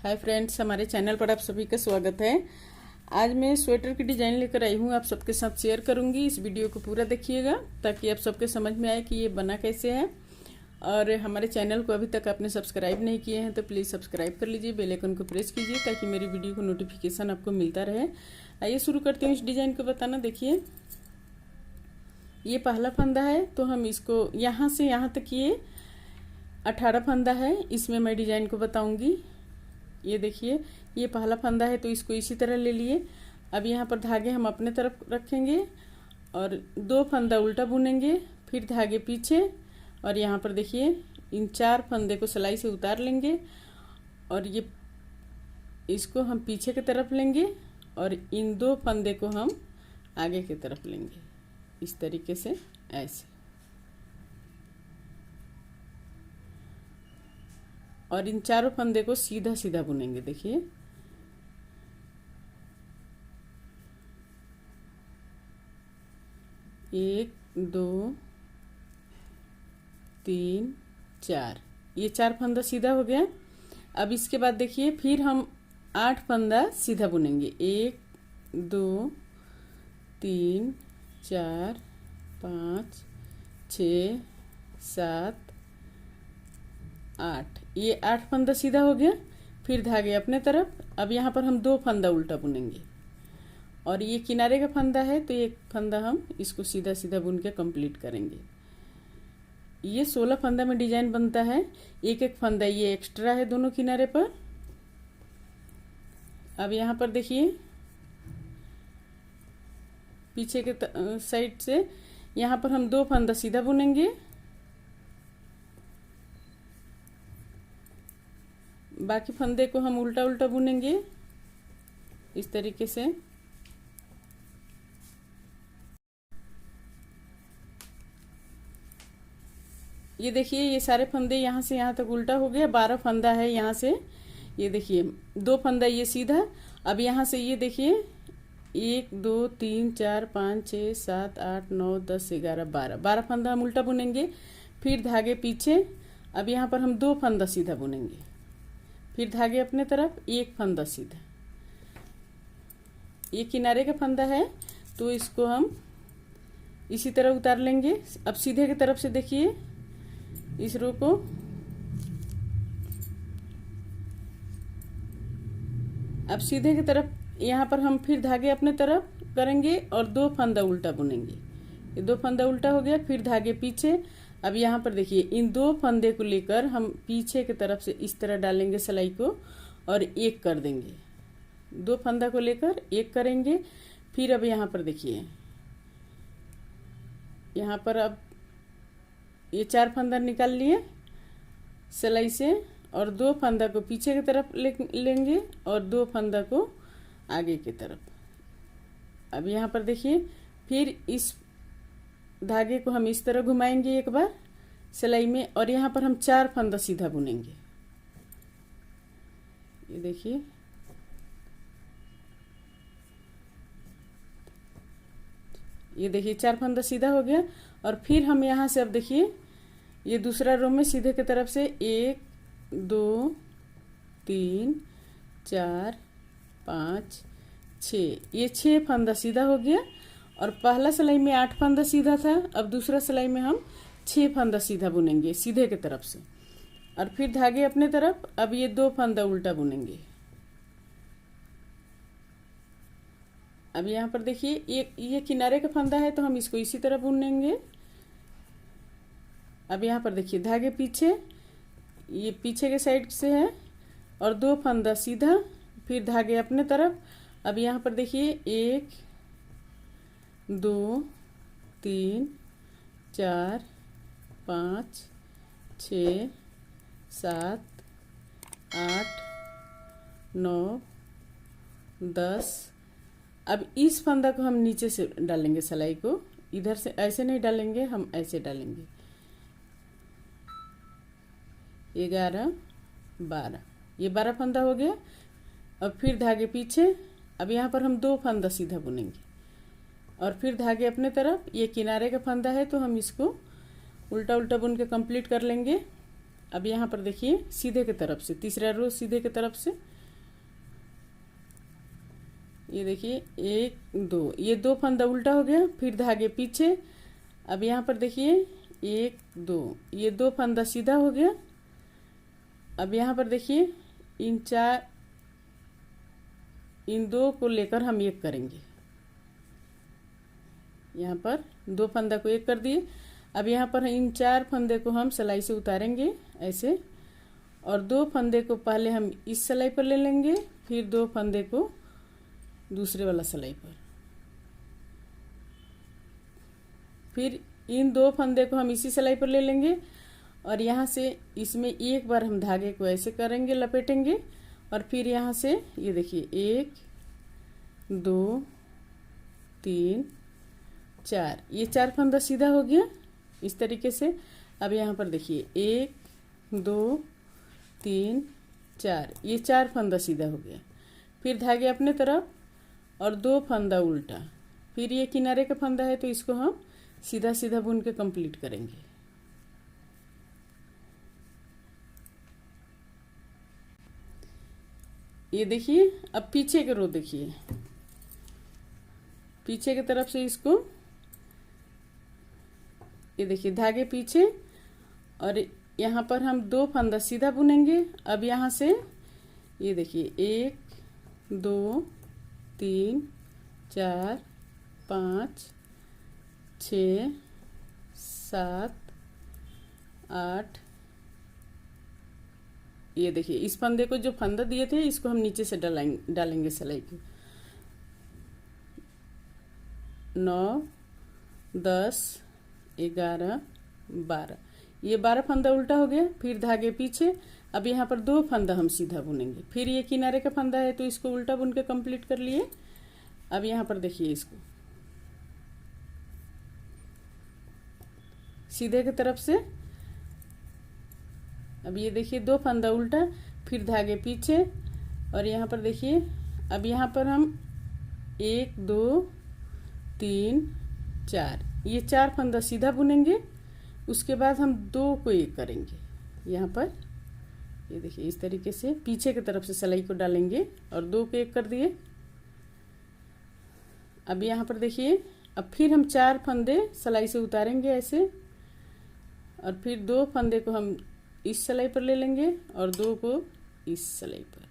Hi friends, हमारे channel पर आप सभी का स्वागत है। आज मैं स्वेटर की डिज़ाइन लेकर आई हूँ, आप सबके साथ शेयर करूँगी। इस वीडियो को पूरा देखिएगा ताकि आप सबके समझ में आए कि ये बना कैसे है। और हमारे चैनल को अभी तक आपने सब्सक्राइब नहीं किए हैं तो प्लीज़ सब्सक्राइब कर लीजिए, बेल आइकन को प्रेस कीजिए ताकि मेरी वीडियो को नोटिफिकेशन आपको मिलता रहे। आइए शुरू करते हैं इस डिज़ाइन को बताना। देखिए, ये पहला फंदा है तो हम इसको यहाँ से यहाँ तक ये 18 फंदा है, इसमें मैं डिज़ाइन को बताऊँगी। ये देखिए, ये पहला फंदा है तो इसको इसी तरह ले लिए। अब यहाँ पर धागे हम अपने तरफ रखेंगे और 2 फंदा उल्टा बुनेंगे, फिर धागे पीछे। और यहाँ पर देखिए, इन 4 फंदे को सिलाई से उतार लेंगे और ये इसको हम पीछे की तरफ लेंगे और इन 2 फंदे को हम आगे की तरफ लेंगे, इस तरीके से ऐसे। और इन 4 फंदे को सीधा सीधा बुनेंगे। देखिए, एक, 2, 3, 4, ये 4 फंदा सीधा हो गया। अब इसके बाद देखिए, फिर हम 8 फंदा सीधा बुनेंगे। 1, 2, 3, 4, 5, 6, 7, 8, ये 8 फंदा सीधा हो गया। फिर धागे अपने तरफ। अब यहाँ पर हम 2 फंदा उल्टा बुनेंगे और ये किनारे का फंदा है तो एक फंदा हम इसको सीधा सीधा बुन के कंप्लीट करेंगे। ये 16 फंदा में डिजाइन बनता है। एक एक फंदा ये एक्स्ट्रा है दोनों किनारे पर। अब यहाँ पर देखिए, पीछे के साइड से यहाँ पर हम 2 फंदा सीधा बुनेंगे, बाकी फंदे को हम उल्टा उल्टा बुनेंगे इस तरीके से। ये देखिए, ये सारे फंदे यहाँ से यहाँ तक उल्टा हो गया। 12 फंदा है यहाँ से। ये देखिए, 2 फंदा ये सीधा। अब यहाँ से ये देखिए, 1, 2, 3, 4, 5, 6, 7, 8, 9, 10, 11, 12 फंदा हम उल्टा बुनेंगे, फिर धागे पीछे। अब यहाँ पर हम 2 फंदा सीधा बुनेंगे, फिर धागे अपने तरफ, 1 फंदा सीधा। ये किनारे का फंदा है तो इसको हम इसी तरह उतार लेंगे। अब सीधे की तरफ से देखिए, इस रो को अब सीधे की तरफ यहाँ पर हम फिर धागे अपने तरफ करेंगे और 2 फंदा उल्टा बुनेंगे। ये 2 फंदा उल्टा हो गया, फिर धागे पीछे। अब यहाँ पर देखिए, इन 2 फंदे को लेकर हम पीछे की तरफ से इस तरह डालेंगे सिलाई को और 1 कर देंगे। 2 फंदा को लेकर 1 करेंगे। फिर अब यहाँ पर देखिए, यहाँ पर अब ये 4 फंदा निकाल लिए सिलाई से और 2 फंदा को पीछे की तरफ लेंगे और 2 फंदा को आगे की तरफ। अब यहाँ पर देखिए, फिर इस धागे को हम इस तरह घुमाएंगे एक बार सिलाई में और यहाँ पर हम 4 फंदा सीधा बुनेंगे। ये देखिए, ये देखिए 4 फंदा सीधा हो गया। और फिर हम यहाँ से अब देखिए, ये दूसरा रो में सीधे की तरफ से 1, 2, 3, 4, 5, 6, ये 6 फंदा सीधा हो गया। और पहला सिलाई में 8 फंदा सीधा था, अब दूसरा सिलाई में हम 6 फंदा सीधा बुनेंगे सीधे की तरफ से और फिर धागे अपने तरफ। अब ये 2 फंदा उल्टा बुनेंगे। अब यहाँ पर देखिए, ये किनारे का फंदा है तो हम इसको इसी तरह बुनेंगे। अब यहाँ पर देखिए, धागे पीछे, ये पीछे के साइड से है और 2 फंदा सीधा, फिर धागे अपने तरफ। अब यहाँ पर देखिए, 1, 2, 3, 4, 5, 6, 7, 8, 9, 10। अब इस फंदा को हम नीचे से डालेंगे सिलाई को, इधर से ऐसे नहीं डालेंगे, हम ऐसे डालेंगे। 11, 12, ये 12 फंदा हो गया। अब फिर धागे पीछे। अब यहाँ पर हम 2 फंदा सीधा बुनेंगे और फिर धागे अपने तरफ। ये किनारे का फंदा है तो हम इसको उल्टा उल्टा बुन के कंप्लीट कर लेंगे। अब यहाँ पर देखिए सीधे की तरफ से तीसरा रो सीधे की तरफ से ये देखिए 1 2, ये 2 फंदा उल्टा हो गया, फिर धागे पीछे। अब यहाँ पर देखिए 1 2, ये 2 फंदा सीधा हो गया। अब यहाँ पर देखिए इन 2 को लेकर हम एक करेंगे। यहाँ पर 2 फंदा को एक कर दिए। अब यहाँ पर इन 4 फंदे को हम सिलाई से उतारेंगे ऐसे, और 2 फंदे को पहले हम इस सिलाई पर ले लेंगे, फिर 2 फंदे को दूसरे वाला सिलाई पर, फिर इन 2 फंदे को हम इसी सिलाई पर ले लेंगे, और यहाँ से इसमें एक बार हम धागे को ऐसे करेंगे, लपेटेंगे, और फिर यहाँ से ये देखिए 1 2 3 4, ये 4 फंदा सीधा हो गया इस तरीके से। अब यहाँ पर देखिए 1 2 3 4, ये 4 फंदा सीधा हो गया। फिर धागे अपने तरफ और 2 फंदा उल्टा, फिर ये किनारे का फंदा है तो इसको हम सीधा सीधा बुन के कंप्लीट करेंगे। ये देखिए अब पीछे के रो देखिए, पीछे की तरफ से इसको ये देखिए धागे पीछे, और यहाँ पर हम 2 फंदा सीधा बुनेंगे। अब यहाँ से ये देखिए 1 2 3 4 5 6 7 8, ये देखिए इस फंदे को जो फंदा दिए थे इसको हम नीचे से डालेंगे सिलाई को। 9 10 11 12, ये 12 फंदा उल्टा हो गया, फिर धागे पीछे। अब यहाँ पर 2 फंदा हम सीधा बुनेंगे, फिर ये किनारे का फंदा है तो इसको उल्टा बुन के कंप्लीट कर लिए। अब यहाँ पर देखिए इसको सीधे की तरफ से, अब ये देखिए 2 फंदा उल्टा, फिर धागे पीछे, और यहाँ पर देखिए अब यहाँ पर हम 1 2 3 4, ये 4 फंदा सीधा बुनेंगे। उसके बाद हम 2 को एक करेंगे। यहाँ पर ये देखिए इस तरीके से पीछे की तरफ से सिलाई को डालेंगे और 2 को एक कर दिए। अब यहाँ पर देखिए अब फिर हम 4 फंदे सिलाई से उतारेंगे ऐसे, और फिर 2 फंदे को हम इस सिलाई पर ले लेंगे और 2 को इस सिलाई पर।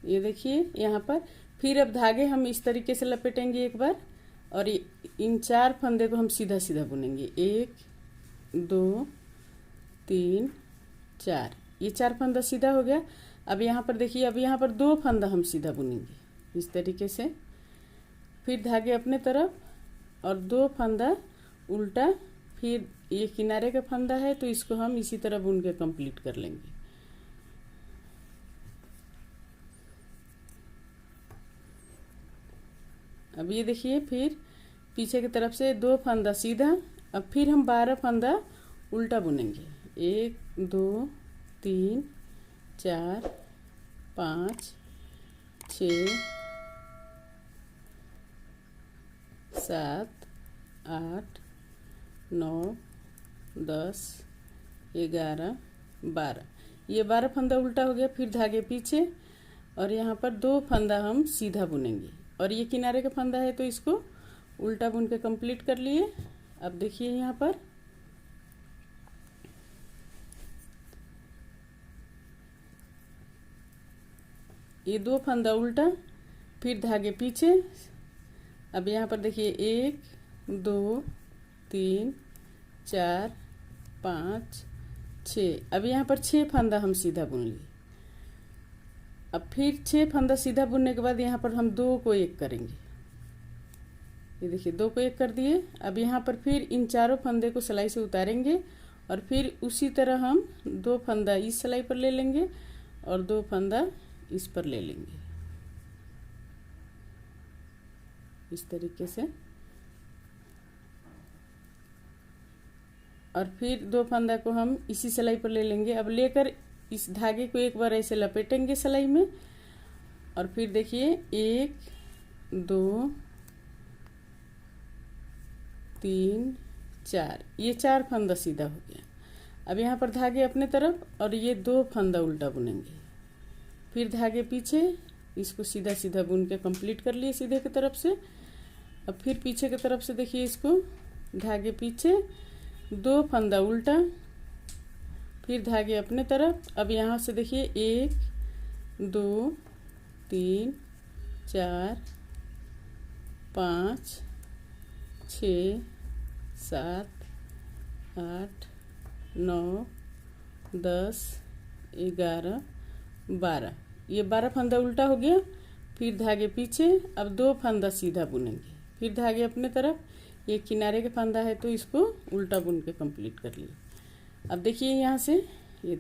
ये देखिए यहाँ पर फिर अब धागे हम इस तरीके से लपेटेंगे एक बार, और इन 4 फंदे को हम सीधा सीधा बुनेंगे। 1 2 3 4, ये 4 फंदा सीधा हो गया। अब यहाँ पर देखिए अब यहाँ पर 2 फंदा हम सीधा बुनेंगे इस तरीके से, फिर धागे अपने तरफ और 2 फंदा उल्टा, फिर ये किनारे का फंदा है तो इसको हम इसी तरह बुन के कंप्लीट कर लेंगे। अब ये देखिए फिर पीछे की तरफ से 2 फंदा सीधा, अब फिर हम 12 फंदा उल्टा बुनेंगे। 1 2 3 4 5 6 7 8 9 10 11 12, ये 12 फंदा उल्टा हो गया, फिर धागे पीछे, और यहाँ पर 2 फंदा हम सीधा बुनेंगे, और ये किनारे का फंदा है तो इसको उल्टा बुन के कंप्लीट कर लिए। अब देखिए यहाँ पर ये 2 फंदा उल्टा, फिर धागे पीछे। अब यहाँ पर देखिए 1 2 3 4 5 6, अब यहाँ पर 6 फंदा हम सीधा बुन लिए। अब फिर 6 फंदा सीधा बुनने के बाद यहाँ पर हम 2 को एक करेंगे। ये देखिए 2 को एक कर दिए। अब यहाँ पर फिर इन 4 फंदे को सिलाई से उतारेंगे, और फिर उसी तरह हम 2 फंदा इस सिलाई पर ले लेंगे और 2 फंदा इस पर ले लेंगे इस तरीके से। और फिर 2 फंदा को हम इसी सिलाई पर ले लेंगे। अब लेकर इस धागे को एक बार ऐसे लपेटेंगे सिलाई में, और फिर देखिए 1 2 3 4, ये 4 फंदा सीधा हो गया। अब यहाँ पर धागे अपने तरफ और ये 2 फंदा उल्टा बुनेंगे, फिर धागे पीछे, इसको सीधा सीधा बुन के कंप्लीट कर लिए सीधे की तरफ से। अब फिर पीछे की तरफ से देखिए, इसको धागे पीछे 2 फंदा उल्टा, फिर धागे अपने तरफ। अब यहाँ से देखिए 1 2 3 4 5 6 7 8 9 10 11 12, ये 12 फंदा उल्टा हो गया। फिर धागे पीछे, अब 2 फंदा सीधा बुनेंगे, फिर धागे अपने तरफ, ये किनारे का फंदा है तो इसको उल्टा बुन के कंप्लीट कर लिए। अब देखिए यहाँ से, ये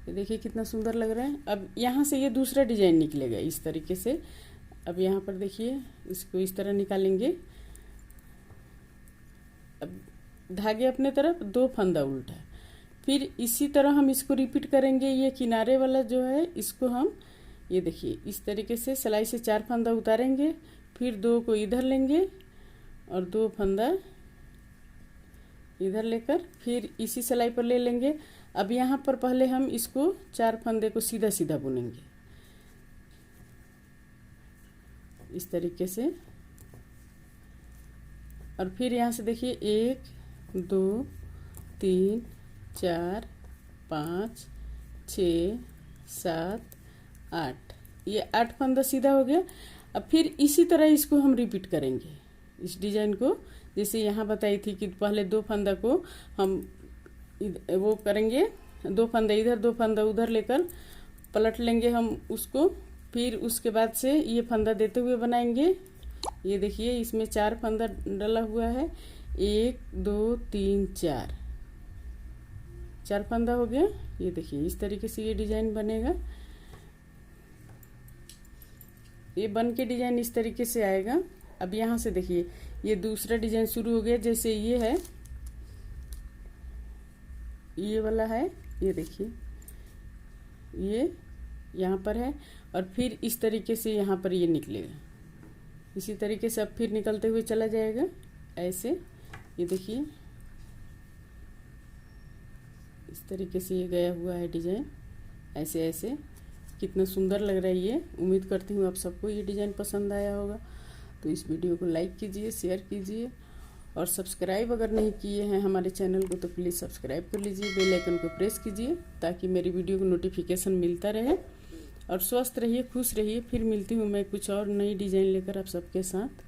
देखिए कितना सुंदर लग रहा है। अब यहाँ से ये दूसरा डिजाइन निकलेगा इस तरीके से। अब यहाँ पर देखिए, इसको इस तरह निकालेंगे। अब धागे अपने तरफ, 2 फंदा उल्टा, फिर इसी तरह हम इसको रिपीट करेंगे। ये किनारे वाला जो है, इसको हम ये देखिए इस तरीके से सिलाई से 4 फंदा उतारेंगे, फिर 2 को इधर लेंगे और 2 फंदा इधर लेकर फिर इसी सिलाई पर ले लेंगे। अब यहाँ पर पहले हम इसको 4 फंदे को सीधा सीधा बुनेंगे इस तरीके से, और फिर यहाँ से देखिए 1 2 3 4 5 6 7 8, ये 8 फंदा सीधा हो गया। अब फिर इसी तरह इसको हम रिपीट करेंगे, इस डिजाइन को। जैसे यहाँ बताई थी कि पहले 2 फंदा को हम वो करेंगे, 2 फंदा इधर 2 फंदा उधर लेकर पलट लेंगे हम उसको, फिर उसके बाद से ये फंदा देते हुए बनाएंगे। ये देखिए इसमें 4 फंदा डला हुआ है, 1 2 3 4 फंदा हो गया। ये देखिए इस तरीके से ये डिजाइन बनेगा। ये बन के डिजाइन इस तरीके से आएगा। अब यहाँ से देखिए ये दूसरा डिजाइन शुरू हो गया। जैसे ये है, ये वाला है, ये देखिए ये यहाँ पर है, और फिर इस तरीके से यहाँ पर ये निकलेगा। इसी तरीके से अब फिर निकलते हुए चला जाएगा ऐसे। ये देखिए इस तरीके से ये गया हुआ है डिजाइन, ऐसे ऐसे। कितना सुंदर लग रहा है ये। उम्मीद करती हूँ आप सबको ये डिज़ाइन पसंद आया होगा। तो इस वीडियो को लाइक कीजिए, शेयर कीजिए, और सब्सक्राइब अगर नहीं किए हैं हमारे चैनल को तो प्लीज़ सब्सक्राइब कर लीजिए, बेल आइकन को प्रेस कीजिए ताकि मेरी वीडियो को नोटिफिकेशन मिलता रहे। और स्वस्थ रहिए, खुश रहिए। फिर मिलती हूँ मैं कुछ और नई डिज़ाइन लेकर आप सबके साथ।